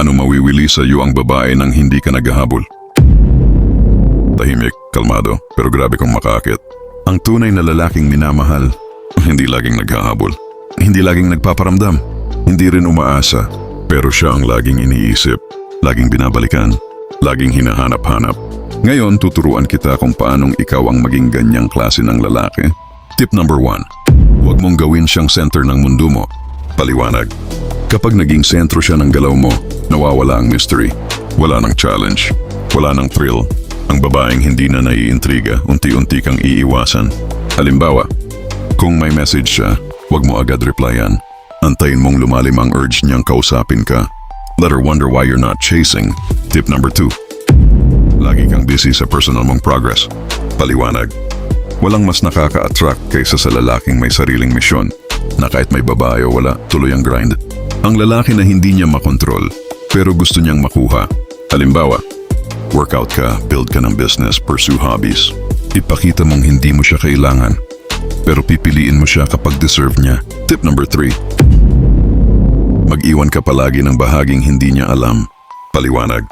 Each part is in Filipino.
Paano mawiwili sa iyo ang babae nang hindi ka naghahabol? Tahimik, kalmado, pero grabe kong makaakit. Ang tunay na lalaking minamahal, hindi laging naghahabol. Hindi laging nagpaparamdam. Hindi rin umaasa. Pero siya ang laging iniisip. Laging binabalikan. Laging hinahanap-hanap. Ngayon, tuturuan kita kung paanong ikaw ang maging ganyang klase ng lalaki. Tip number 1. Huwag mong gawin siyang center ng mundo mo. Paliwanag. Kapag naging sentro siya ng galaw mo, nawawala ang mystery. Wala ng challenge. Wala ng thrill. Ang babaeng hindi na naiintriga, unti-unti kang iiwasan. Halimbawa, kung may message siya, huwag mo agad replyan. Antayin mong lumalim ang urge niyang kausapin ka. Let her wonder why you're not chasing. Tip number 2. Lagi kang busy sa personal mong progress. Paliwanag. Walang mas nakaka-attract kaysa sa lalaking may sariling misyon, na kahit may babae o wala, tuloy ang grind. Ang lalaki na hindi niya makontrol, pero gusto niyang makuha. Halimbawa, workout ka, build ka ng business, pursue hobbies. Ipakita mong hindi mo siya kailangan, pero pipiliin mo siya kapag deserve niya. Tip number 3. Mag-iwan ka palagi ng bahaging hindi niya alam. Paliwanag.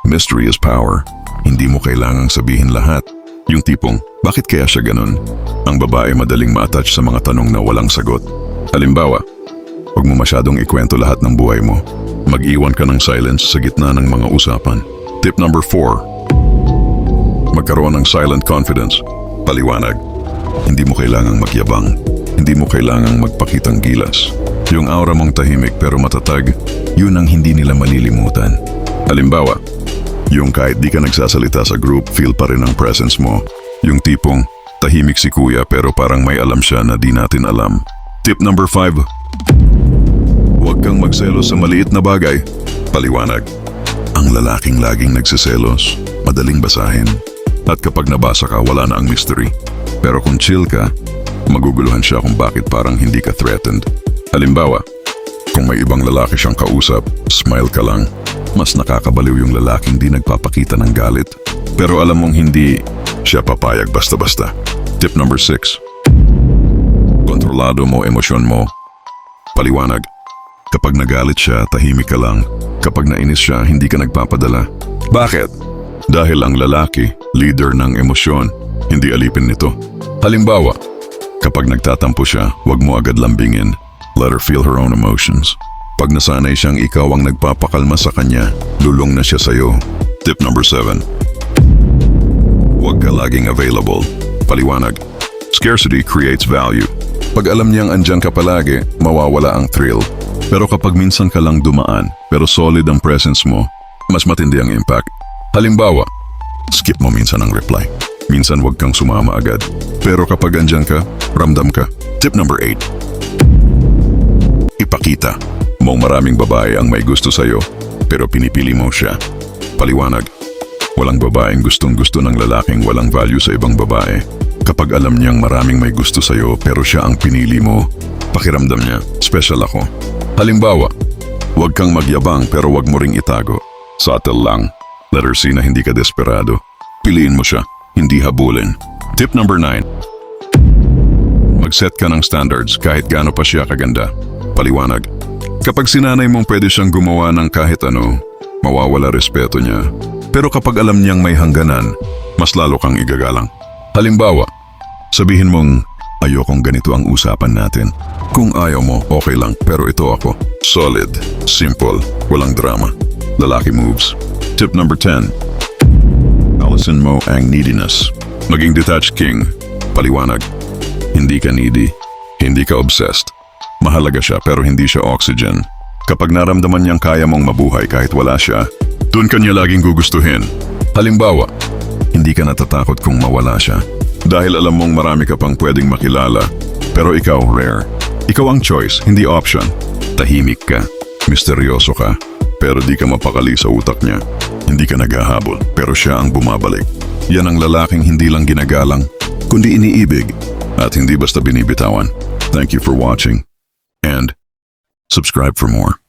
Mystery is power. Hindi mo kailangang sabihin lahat. Yung tipong, bakit kaya siya ganun? Ang babae madaling ma-attach sa mga tanong na walang sagot. Halimbawa, huwag mo masyadong ikwento lahat ng buhay mo. Mag-iwan ka ng silence sa gitna ng mga usapan. Tip number 4. Magkaroon ng silent confidence. Paliwanag. Hindi mo kailangang magyabang. Hindi mo kailangang magpakitang gilas. Yung aura mong tahimik pero matatag, yun ang hindi nila malilimutan. Halimbawa, yung kahit di ka nagsasalita sa group, feel pa rin ang presence mo. Yung tipong, tahimik si kuya pero parang may alam siya na di natin alam. Tip number 5. Huwag kang magselos sa maliit na bagay. Paliwanag. Ang lalaking laging nagsiselos, madaling basahin. At kapag nabasa ka, wala na ang mystery. Pero kung chill ka, maguguluhan siya kung bakit parang hindi ka threatened. Halimbawa, kung may ibang lalaki siyang kausap, smile ka lang. Mas nakakabaliw yung lalaking di nagpapakita ng galit. Pero alam mong hindi siya papayag basta-basta. Tip number 6. Kontrolado mo emosyon mo. Paliwanag. Kapag nagalit siya, tahimik ka lang. Kapag nainis siya, hindi ka nagpapadala. Bakit? Dahil ang lalaki, leader ng emosyon, hindi alipin nito. Halimbawa, kapag nagtatampo siya, huwag mo agad lambingin. Let her feel her own emotions. Pag nasanay siyang ikaw ang nagpapakalma sa kanya, lulong na siya sa'yo. Tip number 7. Huwag ka laging available. Paliwanag. Scarcity creates value. Pag alam niyang andyan ka palagi, mawawala ang thrill. Pero kapag minsan ka lang dumaan, pero solid ang presence mo, mas matindi ang impact. Halimbawa, skip mo minsan ang reply. Minsan huwag kang sumama agad. Pero kapag andyan ka, ramdam ka. Tip number 8. Ipakita mong maraming babae ang may gusto sa'yo, pero pinipili mo siya. Paliwanag. Walang babaeng gustong-gusto ng lalaking walang value sa ibang babae. Kapag alam niyang maraming may gusto sa'yo pero siya ang pinili mo, pakiramdam niya, special ako. Halimbawa, huwag kang magyabang pero huwag mo ring itago. Subtle lang. Let her see na hindi ka desperado. Piliin mo siya, hindi habulin. Tip number 9. Mag-set ka ng standards kahit gaano pa siya kaganda. Paliwanag. Kapag sinanay mong pwede siyang gumawa ng kahit ano, mawawala respeto niya. Pero kapag alam niyang may hangganan, mas lalo kang igagalang. Halimbawa, sabihin mong, ayokong ganito ang usapan natin. Kung ayaw mo, okay lang, pero ito ako. Solid, simple, walang drama. Lalaki moves. Tip number 10. Alisin mo ang neediness. Maging detached king. Paliwanag. Hindi ka needy. Hindi ka obsessed. Mahalaga siya pero hindi siya oxygen. Kapag naramdaman niyang kaya mong mabuhay kahit wala siya, doon ka niya laging gugustuhin. Halimbawa, hindi ka natatakot kung mawala siya. Dahil alam mong marami ka pang pwedeng makilala. Pero ikaw, rare. Ikaw ang choice, hindi option. Tahimik ka. Misteryoso ka. Pero di ka mapakali sa utak niya. Hindi ka naghahabol, pero siya ang bumabalik. Yan ang lalaking hindi lang ginagalang, kundi iniibig. At hindi basta binibitawan. Thank you for watching. And subscribe for more.